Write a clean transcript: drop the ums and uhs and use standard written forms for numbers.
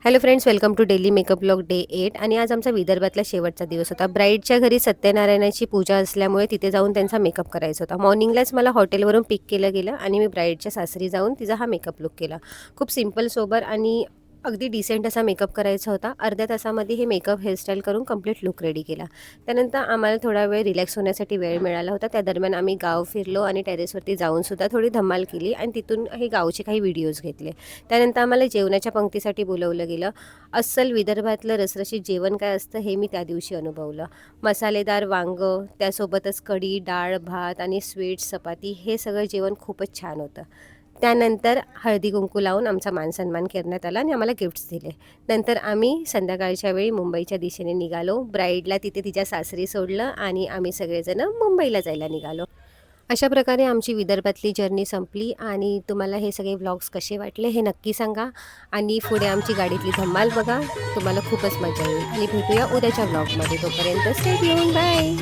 Hello friends, welcome to daily makeup blog day 8. आणि आज आमचा विदर्भातला शेवटचा दिवस होता. ब्राईडच्या घरी सत्यनारायणाची पूजा असल्यामुळे तिथे जाऊन त्यांचा मेकअप करायचा होता. मॉर्निंगलाच मला हॉटेलवरून पिक केलं गेलं आणि मी ब्राईडच्या सासरी जाऊन तिचा हा मेकअप लुक केला. खूप सिंपल सोबर आणि अगदी डिसेंट असा मेकअप करायचा होता. अर्ध्या तासामध्ये हे मेकअप हेअरस्टाईल करून कंप्लीट लुक रेडी केला. त्यानंतर आम्हाला थोडा वेळ रिलॅक्स होण्यासाठी वेळ मिळाला होता. त्या दरम्यान आम्ही गाव फिरलो आणि टेरेसवरती जाऊनसुद्धा थोडी धमाल केली आणि तिथून हे गावचे काही व्हिडिओज घेतले. त्यानंतर आम्हाला जेवणाच्या पंक्तीसाठी बोलवलं गेलं. अस्सल विदर्भातलं रसरशीत जेवण काय असतं हे मी त्या दिवशी अनुभवलं. मसालेदार वांगं, त्यासोबतच कढी, डाळ, भात आणि स्वीट्स, चपाती हे सगळं जेवण खूपच छान होतं. त्यानंतर हळदी-कुंकू लावून आमचा मानसन्मान करण्यात आला आणि आम्हाला गिफ्ट्स दिले. नंतर आम्ही संध्याकाळच्या वेळी मुंबईच्या दिशेने निघालो. ब्राईडला तिथे तिच्या सासरी सोडलं आणि आम्ही सगळेजण मुंबईला जायला निघालो. अशा प्रकारे आमची विदर्भातली जर्नी संपली. आणि तुम्हाला हे सगळे व्लॉग्स कसे वाटले हे नक्की सांगा आणि पुढे आमची गाडीतली धमाल बघा. तुम्हाला खूपच मजा येईल आणि भेटूया उद्याच्या व्लॉगमध्ये. तोपर्यंत स्टे ट्यून. बाय.